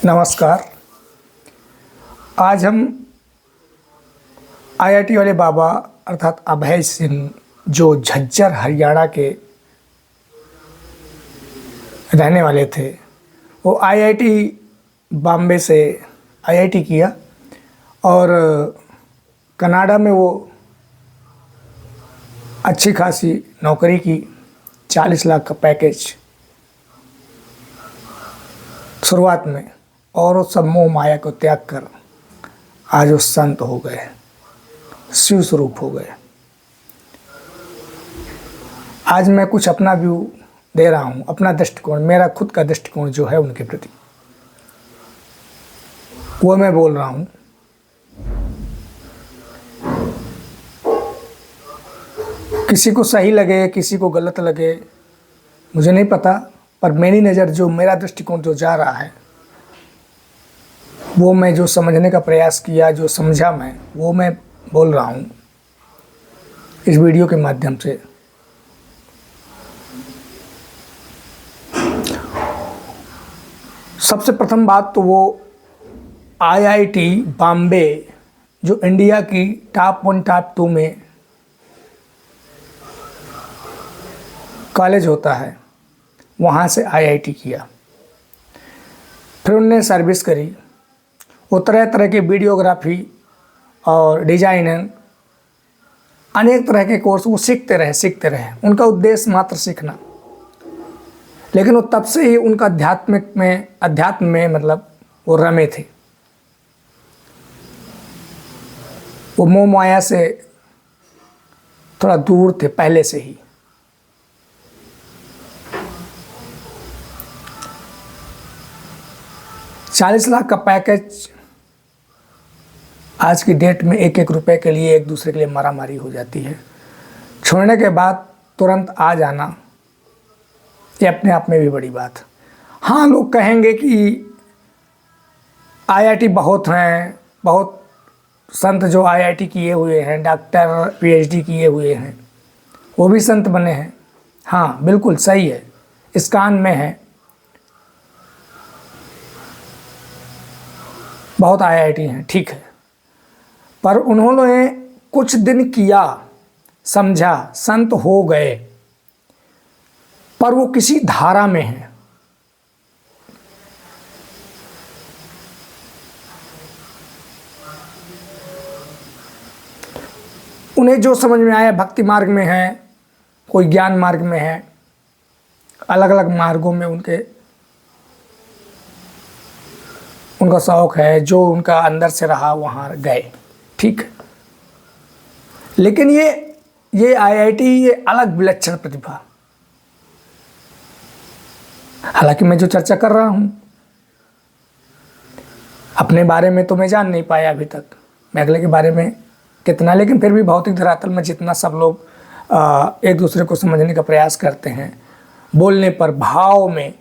नमस्कार। आज हम आईआईटी वाले बाबा अर्थात अभय सिंह जो झज्जर हरियाणा के रहने वाले थे, वो आईआईटी बॉम्बे से आईआईटी किया और कनाडा में वो अच्छी खासी नौकरी की, 40 लाख का पैकेज शुरुआत में, और उस सब मोह माया को त्याग कर आज वो संत हो गए, शिव स्वरूप हो गए। आज मैं कुछ अपना व्यू दे रहा हूँ, अपना दृष्टिकोण, मेरा खुद का दृष्टिकोण जो है उनके प्रति, वो मैं बोल रहा हूँ। किसी को सही लगे, किसी को गलत लगे, मुझे नहीं पता, पर मेरी नज़र जो, मेरा दृष्टिकोण जो जा रहा है, वो मैं जो समझने का प्रयास किया, जो समझा मैं, वो मैं बोल रहा हूँ इस वीडियो के माध्यम से। सबसे प्रथम बात तो वो आईआईटी बॉम्बे जो इंडिया की टॉप 1 टॉप 2 में कॉलेज होता है, वहाँ से आईआईटी किया। फिर उन्होंने सर्विस करी, वो तरह तरह के वीडियोग्राफी और डिजाइनिंग, अनेक तरह के कोर्स वो सीखते रहे। उनका उद्देश्य मात्र सीखना, लेकिन वो तब से ही उनका अध्यात्म में मतलब वो रमे थे। वो मोह माया से थोड़ा दूर थे पहले से ही। ₹40 लाख का पैकेज आज की डेट में एक रुपए के लिए एक दूसरे के लिए मारामारी हो जाती है। छोड़ने के बाद तुरंत आ जाना, ये अपने आप में भी बड़ी बात। हाँ, लोग कहेंगे कि आईआईटी बहुत हैं, बहुत संत जो आईआईटी किए हुए हैं, डॉक्टर पीएचडी किए हुए हैं, वो भी संत बने हैं। हाँ, बिल्कुल सही है, इस्कॉन में है, बहुत आईआईटी हैं, ठीक है, पर उन्होंने कुछ दिन किया, समझा, संत हो गए, पर वो किसी धारा में हैं। उन्हें जो समझ में आया, भक्ति मार्ग में है, कोई ज्ञान मार्ग में है, अलग अलग मार्गों में उनका शौक है, जो उनका अंदर से रहा वहाँ गए, ठीक है। लेकिन ये आईआईटी, ये अलग विलक्षण प्रतिभा। हालांकि मैं जो चर्चा कर रहा हूँ अपने बारे में तो मैं जान नहीं पाया अभी तक, मैं अगले के बारे में कितना, लेकिन फिर भी भौतिक धरातल में जितना सब लोग एक दूसरे को समझने का प्रयास करते हैं, बोलने पर, भाव में,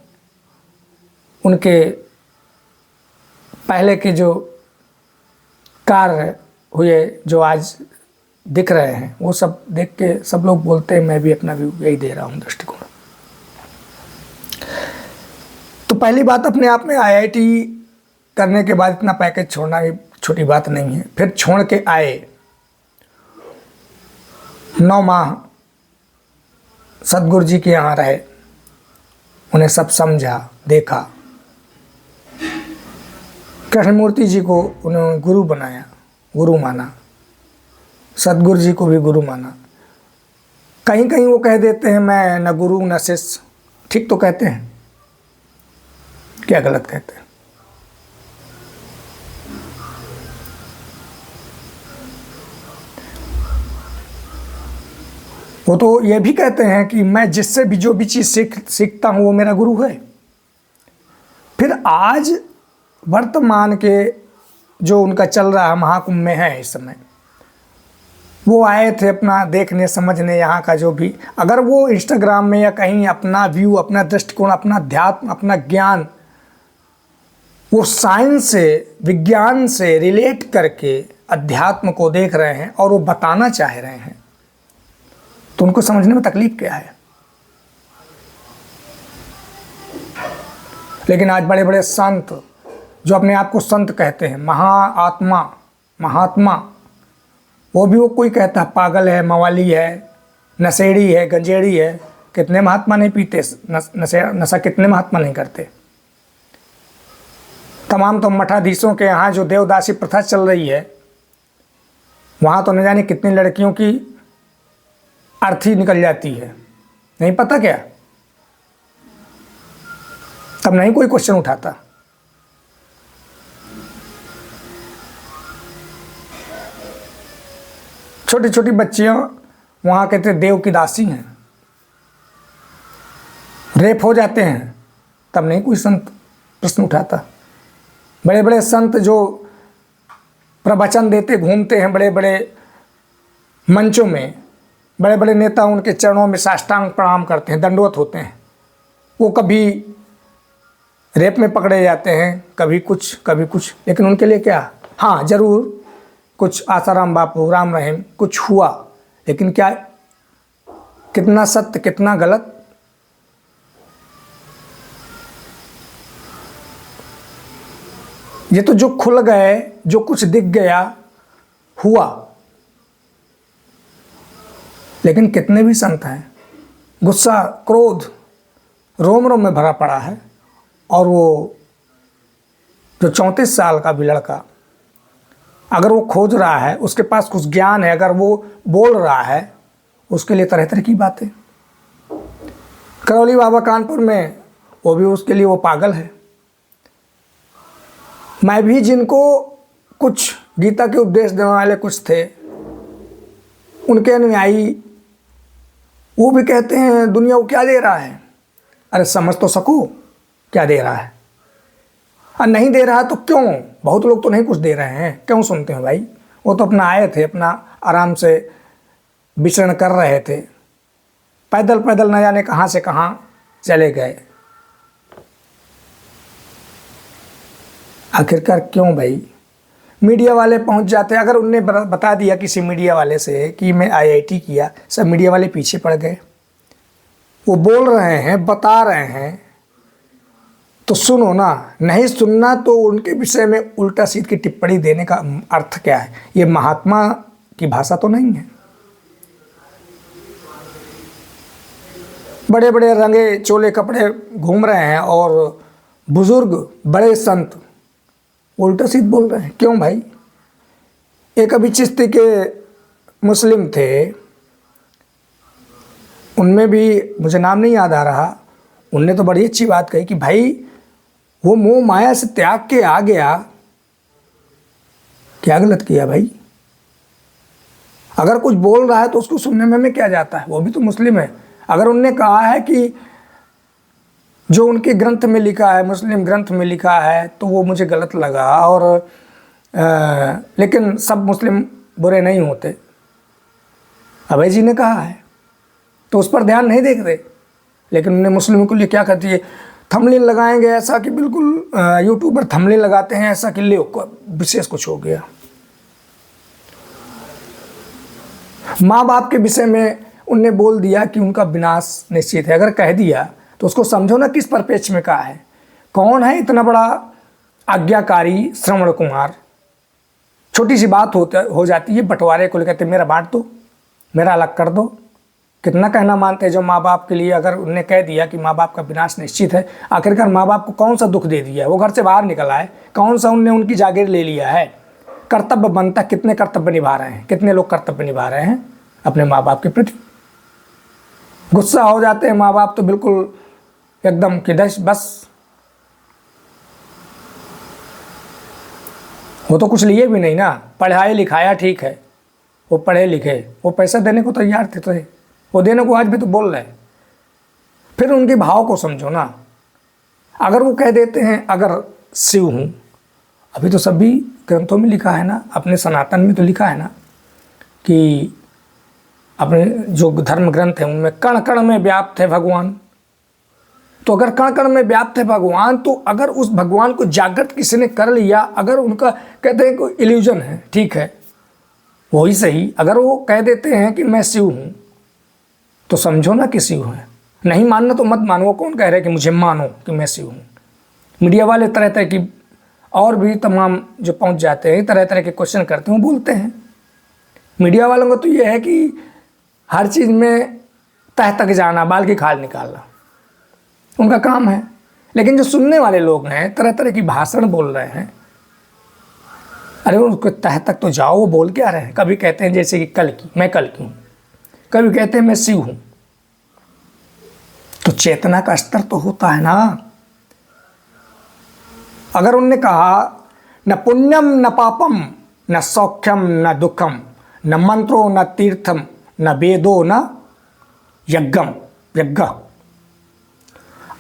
उनके पहले के जो कार्य हुए जो आज दिख रहे हैं, वो सब देख के सब लोग बोलते हैं। मैं भी अपना व्यू यही दे रहा हूँ, दृष्टिकोण। तो पहली बात, अपने आप में आईआईटी करने के बाद इतना पैकेज छोड़ना भी छोटी बात नहीं है। फिर छोड़ के आए, 9 माह सदगुरु जी के यहाँ रहे, उन्हें सब समझा, देखा। कृष्णमूर्ति जी को उन्होंने गुरु बनाया, गुरु माना, सदगुरु जी को भी गुरु माना। कहीं कहीं वो कह देते हैं मैं न गुरु न शिष्य, ठीक तो कहते हैं, क्या गलत कहते हैं? वो तो ये भी कहते हैं कि मैं जिससे भी जो भी चीज़ सीखता हूँ वो मेरा गुरु है। फिर आज वर्तमान के जो उनका चल रहा है, महाकुंभ में है इस समय, वो आए थे अपना देखने समझने यहाँ का जो भी, अगर वो इंस्टाग्राम में या कहीं अपना व्यू, अपना दृष्टिकोण, अपना अध्यात्म, अपना ज्ञान, वो साइंस से, विज्ञान से रिलेट करके अध्यात्म को देख रहे हैं और वो बताना चाह रहे हैं, तो उनको समझने में तकलीफ क्या है? लेकिन आज बड़े बड़े संत जो अपने आप को संत कहते हैं, महाआत्मा, महात्मा, वो भी वो कोई कहता है पागल है, मवाली है, नशेड़ी है, गंजेड़ी है। कितने महात्मा नहीं पीते नशा, कितने महात्मा नहीं करते। तमाम तो मठाधीशों के यहाँ जो देवदासी प्रथा चल रही है, वहाँ तो न जाने कितनी लड़कियों की अर्थी निकल जाती है, नहीं पता क्या? तब नहीं कोई क्वेश्चन उठाता। छोटी छोटी बच्चियां वहाँ कहते देव की दासी हैं, रेप हो जाते हैं, तब नहीं कोई संत प्रश्न उठाता। बड़े बड़े संत जो प्रवचन देते घूमते हैं बड़े बड़े मंचों में, बड़े बड़े नेता उनके चरणों में साष्टांग प्रणाम करते हैं, दंडवत होते हैं, वो कभी रेप में पकड़े जाते हैं, कभी कुछ कभी कुछ। लेकिन उनके लिए क्या? हाँ जरूर कुछ आसाराम बापू, राम रहीम, कुछ हुआ, लेकिन क्या, कितना सत्य कितना गलत? ये तो जो खुल गए, जो कुछ दिख गया हुआ, लेकिन कितने भी संत हैं, गुस्सा क्रोध रोम रोम में भरा पड़ा है। और वो जो 34 साल का भी लड़का, अगर वो खोज रहा है, उसके पास कुछ ज्ञान है, अगर वो बोल रहा है, उसके लिए तरह तरह की बातें। करौली बाबा कानपुर में, वो भी उसके लिए वो पागल है। मैं भी जिनको कुछ गीता के उपदेश देने वाले कुछ थे, उनके अनुयायी, वो भी कहते हैं दुनिया को क्या दे रहा है। अरे समझ तो सको क्या दे रहा है, और नहीं दे रहा तो क्यों? बहुत लोग तो नहीं कुछ दे रहे हैं, क्यों सुनते हैं भाई? वो तो अपना आए थे, अपना आराम से विचरण कर रहे थे, पैदल पैदल न जाने कहाँ से कहाँ चले गए। आखिरकार क्यों भाई? मीडिया वाले पहुंच जाते। अगर उनने बता दिया किसी मीडिया वाले से कि मैं IIT किया, सब मीडिया वाले पीछे पड़ गए। वो बोल रहे हैं, बता रहे हैं, तो सुनो ना। नहीं सुनना तो उनके विषय में उल्टा सीध की टिप्पणी देने का अर्थ क्या है? ये महात्मा की भाषा तो नहीं है। बड़े बड़े रंगे चोले कपड़े घूम रहे हैं और बुजुर्ग बड़े संत उल्टा सीध बोल रहे हैं, क्यों भाई? एक अभी चिश्ती के मुस्लिम थे, उनमें भी मुझे नाम नहीं याद आ रहा, उनने तो बड़ी अच्छी बात कही कि भाई वो मोह माया से त्याग के आ गया, क्या गलत किया भाई? अगर कुछ बोल रहा है तो उसको सुनने में हमें क्या जाता है? वो भी तो मुस्लिम है। अगर उनने कहा है कि जो उनके ग्रंथ में लिखा है, मुस्लिम ग्रंथ में लिखा है, तो वो मुझे गलत लगा। और लेकिन सब मुस्लिम बुरे नहीं होते, अभय जी ने कहा है, तो उस पर ध्यान नहीं देते। लेकिन उन्हें मुस्लिमों के लिए क्या कहती है, थंबनेल लगाएंगे ऐसा कि बिल्कुल यूट्यूबर थंबनेल लगाते हैं ऐसा कि ले विशेष कुछ हो गया। माँ बाप के विषय में उनने बोल दिया कि उनका विनाश निश्चित है। अगर कह दिया तो उसको समझो ना किस परिप्रेक्ष्य में कहा है। कौन है इतना बड़ा आज्ञाकारी श्रवण कुमार? छोटी सी बात हो जाती है, बंटवारे को लेकर मेरा बांट दो, मेरा अलग कर दो। कितना कहना मानते हैं जो माँ बाप के लिए। अगर उनने कह दिया कि माँ बाप का विनाश निश्चित है, आखिरकार माँ बाप को कौन सा दुख दे दिया है? वो घर से बाहर निकल आए, कौन सा उनने उनकी जागीर ले लिया है? कर्तव्य बनता, कितने कर्तव्य निभा रहे हैं, कितने लोग कर्तव्य निभा रहे हैं अपने माँ बाप के प्रति? गुस्सा हो जाते हैं माँ बाप तो बिल्कुल एकदम कि बस वो तो कुछ लिए भी नहीं ना, पढ़ाया लिखाया ठीक है, वो पढ़े लिखे, वो पैसा देने को तैयार थे, तो वो देने को आज भी तो बोल रहे। फिर उनके भाव को समझो ना। अगर वो कह देते हैं अगर शिव हूँ, अभी तो सभी ग्रंथों में लिखा है ना, अपने सनातन में तो लिखा है ना कि अपने जो धर्म ग्रंथ हैं उनमें कण कण में व्याप्त है भगवान। तो अगर कण कण में व्याप्त है भगवान, तो अगर उस भगवान को जागृत किसी ने कर लिया, अगर उनका कहते हैं कोई इल्यूजन है, ठीक है वही सही, अगर वो कह देते हैं कि मैं शिव हूँ, तो समझो ना कि शिव है। नहीं मानना तो मत मानो, वो कौन कह रहे कि मुझे मानो कि मैं शिव हूँ? मीडिया वाले तरह तरह की और भी तमाम जो पहुंच जाते हैं, तरह तरह के क्वेश्चन करते हैं, बोलते हैं। मीडिया वालों का तो ये है कि हर चीज़ में तह तक जाना, बाल की खाल निकालना उनका काम है। लेकिन जो सुनने वाले लोग हैं, तरह तरह की भाषण बोल रहे हैं, अरे उनको तह तक तो जाओ, वो बोल क्या रहे हैं। कभी कहते हैं जैसे कि कल की, मैं कल की हूँ, कभी कहते हैं मैं शिव हूँ। तो चेतना का स्तर तो होता है ना। अगर उनने कहा न पुण्यम न पापम न सौख्यम न दुखम न मंत्रो न तीर्थम न वेदो न यज्ञम यज्ञ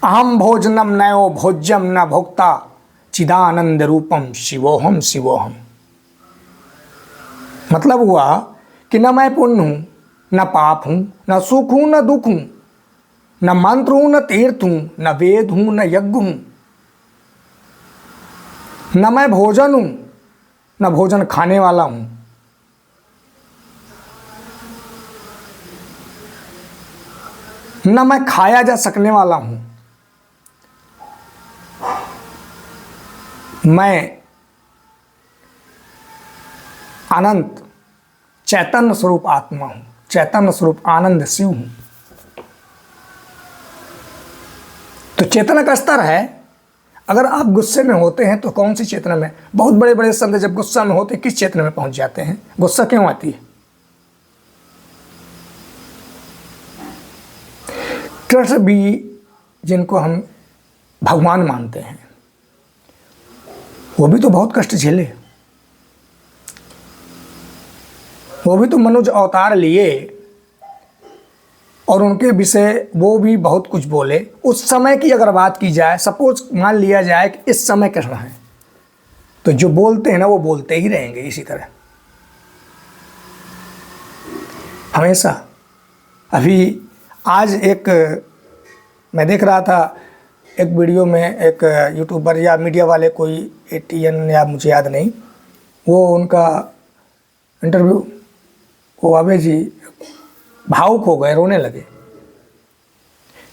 अहम भोजनम नयो भोज्यम न भोक्ता चिदानंद रूपम शिवोहम शिवोहम। मतलब हुआ कि न मैं पुण्य हूँ, न पाप हूँ, न सुख हूँ, न दुख हूँ, न मंत्र हूँ, न तीर्थ हूँ, न वेद हूँ, न यज्ञ हूँ, न मैं भोजन हूँ, न भोजन खाने वाला हूँ, न मैं खाया जा सकने वाला हूँ। मैं अनंत चैतन्य स्वरूप आत्मा हूँ, चैतन्य स्वरूप आनंद शिव हूँ। तो चेतना का स्तर है। अगर आप गुस्से में होते हैं तो कौन सी चेतना में? बहुत बड़े बड़े संत जब गुस्सा में होते किस चेतना में पहुंच जाते हैं? गुस्सा क्यों आती है? कृष्ण भी, जिनको हम भगवान मानते हैं, वो भी तो बहुत कष्ट झेले। वो भी तो मनुष्य अवतार लिए और उनके विषय वो भी बहुत कुछ बोले। उस समय की अगर बात की जाए, सपोज मान लिया जाए कि इस समय कृष्ण है, तो जो बोलते हैं ना वो बोलते ही रहेंगे इसी तरह हमेशा। अभी आज एक मैं देख रहा था एक वीडियो में, एक यूट्यूबर या मीडिया वाले, कोई ATN या मुझे याद नहीं, वो उनका इंटरव्यू, वो आवे जी भावुक हो गए, रोने लगे।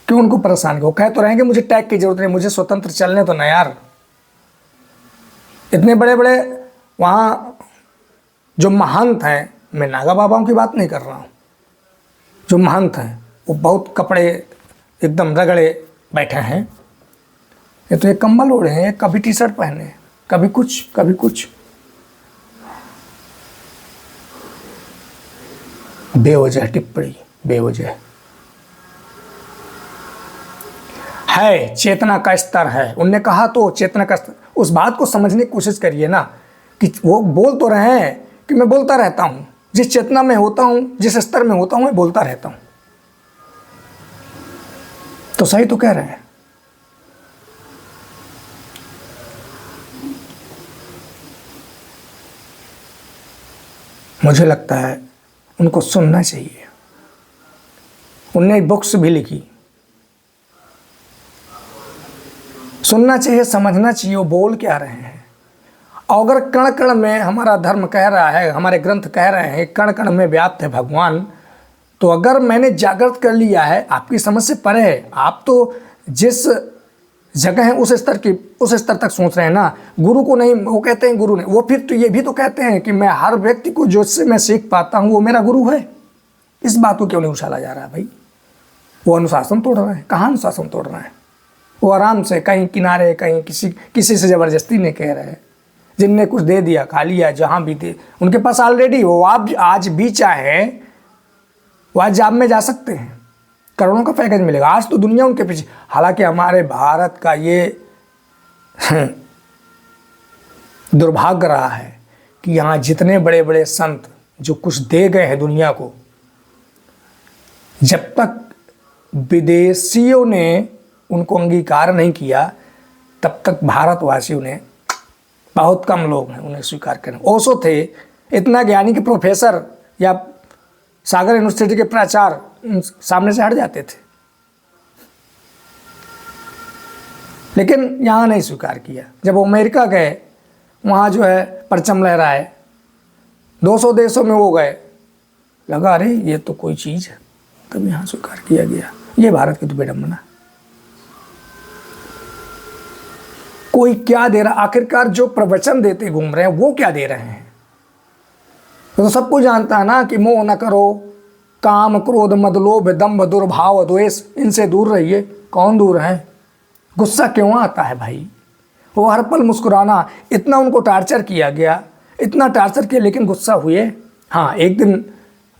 क्यों उनको परेशान किया? वो कह तो रहेंगे मुझे टैग की जरूरत नहीं, मुझे स्वतंत्र चलने तो ना यार। इतने बड़े बड़े वहाँ जो महंत हैं, मैं नागा बाबाओं की बात नहीं कर रहा हूँ, जो महंत हैं वो बहुत कपड़े एकदम रगड़े बैठे हैं। ये तो एक कंबल ओढ़े हैं, कभी टी-शर्ट पहने, कभी कुछ कभी कुछ। बेवजह टिप्पणी, बेवजह है। चेतना का स्तर है, उनने कहा तो चेतना का स्तर। उस बात को समझने की कोशिश करिए ना कि वो बोल तो रहे हैं कि मैं बोलता रहता हूं, जिस चेतना में होता हूं, जिस स्तर में होता हूं, मैं बोलता रहता हूं। तो सही तो कह रहे हैं। मुझे लगता है उनको सुनना चाहिए। उनने बुक्स भी लिखी, सुनना चाहिए, समझना चाहिए वो बोल क्या रहे हैं। और अगर कण कण में हमारा धर्म कह रहा है, हमारे ग्रंथ कह रहे हैं कण कण में व्याप्त है भगवान, तो अगर मैंने जागृत कर लिया है, आपकी समझ से परे है, आप तो जिस जगह है उस स्तर तक सोच रहे हैं ना। गुरु को नहीं, वो कहते हैं गुरु ने, वो फिर तो ये भी तो कहते हैं कि मैं हर व्यक्ति को जो से मैं सीख पाता हूँ वो मेरा गुरु है। इस बात को क्यों नहीं उछाला जा रहा है भाई? वो अनुशासन तोड़ रहे हैं। कहाँ अनुशासन तोड़ रहे हैं? वो आराम से कहीं किनारे, कहीं किसी से ज़बरदस्ती नहीं कह रहे हैं। जिनने कुछ दे दिया खा लिया, जहाँ भी दे उनके पास ऑलरेडी, वो आप आज भी चाहे वो आज जॉब में जा सकते हैं, करोड़ों का पैकेज मिलेगा। आज तो दुनिया उनके पीछे। हालांकि हमारे भारत का ये दुर्भाग्य रहा है कि यहाँ जितने बड़े बड़े संत जो कुछ दे गए हैं दुनिया को, जब तक विदेशियों ने उनको अंगीकार नहीं किया, तब तक भारतवासियों ने, बहुत कम लोग हैं उन्हें स्वीकार करें। ओशो थे इतना ज्ञानी कि प्रोफेसर या सागर यूनिवर्सिटी के प्राचार्य सामने से हट जाते थे, लेकिन यहाँ नहीं स्वीकार किया। जब वो अमेरिका गए, वहाँ जो है परचम लहराए, 200 देशों में वो गए, लगा अरे ये तो कोई चीज़ है, तब यहाँ स्वीकार किया गया। ये भारत की तो विडंबना। कोई क्या दे रहा, आखिरकार जो प्रवचन देते घूम रहे हैं वो क्या दे रहे हैं? तो सबको जानता है ना कि मोह न करो, काम क्रोध मद लोभ दंभ दुर्भाव द्वेष, इनसे दूर रहिए। कौन दूर है? गुस्सा क्यों आता है भाई? वो हर पल मुस्कुराना, इतना उनको टार्चर किया गया, इतना टार्चर किया, लेकिन गुस्सा हुए? हाँ, एक दिन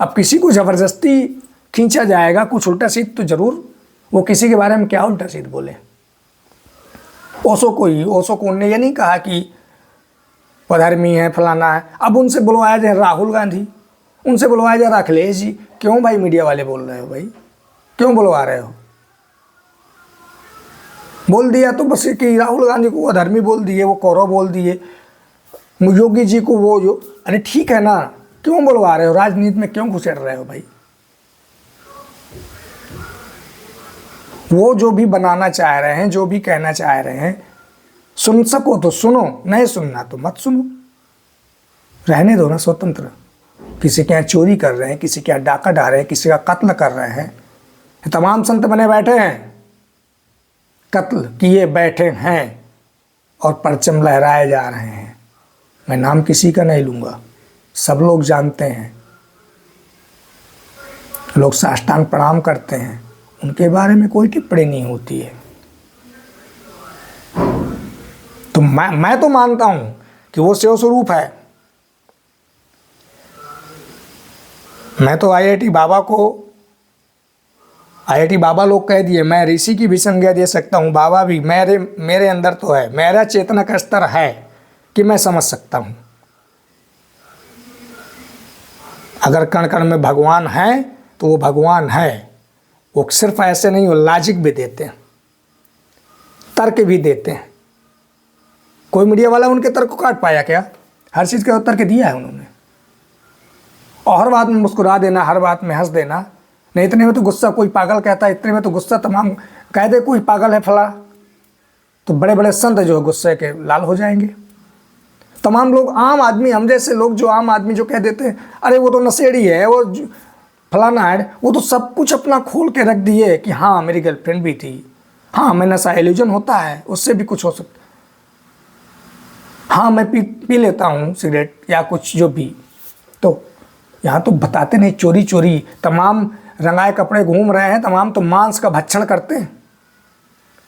अब किसी को ज़बरदस्ती खींचा जाएगा कुछ उल्टा सीध तो ज़रूर। वो किसी के बारे में क्या उल्टा सीध बोले? ओशो को उनने ये नहीं कहा कि अधर्मी है, फलाना है। अब उनसे बुलवाया जाए राहुल गांधी, उनसे बुलवाया जाए अखिलेश जी। क्यों भाई मीडिया वाले बोल रहे हो भाई? क्यों बुलवा रहे हो? बोल दिया तो बस कि राहुल गांधी को अधर्मी बोल दिए, वो कौरव बोल दिए, योगी जी को वो जो, अरे ठीक है ना, क्यों बुलवा रहे हो? राजनीति में क्यों घुसेड़ रहे हो भाई? वो जो भी बनाना चाह रहे हैं, जो भी कहना चाह रहे हैं, सुन सको तो सुनो, नहीं सुनना तो मत सुनो, रहने दो ना स्वतंत्र। किसी के यहाँ चोरी कर रहे हैं, किसी के यहाँ डाका डाल रहे हैं, किसी का कत्ल कर रहे हैं, तमाम संत बने बैठे हैं, कत्ल किए बैठे हैं और परचम लहराए जा रहे हैं। मैं नाम किसी का नहीं लूँगा, सब लोग जानते हैं, लोग साष्टांग प्रणाम करते हैं, उनके बारे में कोई टिप्पणी नहीं होती है। तो मैं तो मानता हूँ कि वो शिव स्वरूप है। मैं तो आईआईटी बाबा लोग कह दिए, मैं ऋषि की भी संज्ञा दे सकता हूँ, बाबा भी मेरे अंदर तो है, मेरा चेतना का स्तर है कि मैं समझ सकता हूँ। अगर कण कण में भगवान है तो वो भगवान है। वो सिर्फ ऐसे नहीं, वो लॉजिक भी देते हैं, तर्क भी देते हैं। कोई मीडिया वाला उनके तर्क को काट पाया क्या? हर चीज़ का तर्क दिया है उन्होंने। और हर बात में मुस्कुरा देना, हर बात में हंस देना, नहीं इतने में तो गुस्सा कोई पागल कहता है, इतने में तो गुस्सा तमाम कह दे कोई पागल है फला, तो बड़े बड़े संत जो गुस्से के लाल हो जाएंगे। तमाम लोग, आम आदमी, हम जैसे लोग जो आम आदमी जो कह देते हैं अरे वो तो नशेड़ी है, वो फलाना है, वो तो सब कुछ अपना खोल के रख दिए कि हाँ मेरी गर्लफ्रेंड भी थी, हाँ मैं नशा इल्यूजन होता है, उससे भी कुछ हो सकता, हाँ मैं पी लेता हूँ सिगरेट या कुछ जो भी। तो यहाँ तो बताते नहीं, चोरी चोरी तमाम रंगाए कपड़े घूम रहे हैं, तमाम तो मांस का भक्षण करते हैं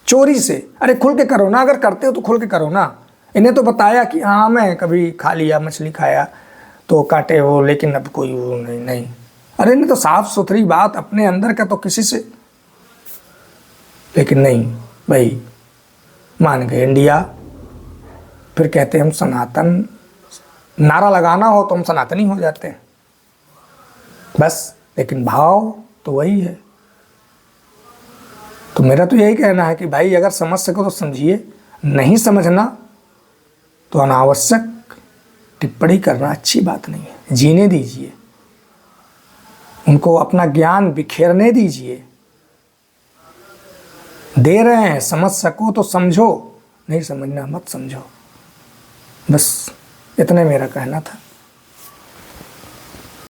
चोरी से। अरे खुल के करो ना, अगर करते हो तो खुल के करो ना। इन्हें तो बताया कि हाँ मैं कभी खा लिया, मछली खाया तो काटे हो, लेकिन अब कोई वो नहीं। अरे इन्हें तो साफ सुथरी बात अपने अंदर का तो किसी से, लेकिन नहीं भाई, मान गए इंडिया। फिर कहते हैं हम सनातन, नारा लगाना हो तो हम सनातनी हो जाते हैं बस, लेकिन भाव तो वही है। तो मेरा तो यही कहना है कि भाई अगर समझ सको तो समझिए, नहीं समझना तो अनावश्यक टिप्पणी करना अच्छी बात नहीं है। जीने दीजिए, उनको अपना ज्ञान बिखेरने दीजिए। दे रहे हैं, समझ सको तो समझो, नहीं समझना मत समझो। बस इतने मेरा कहना था।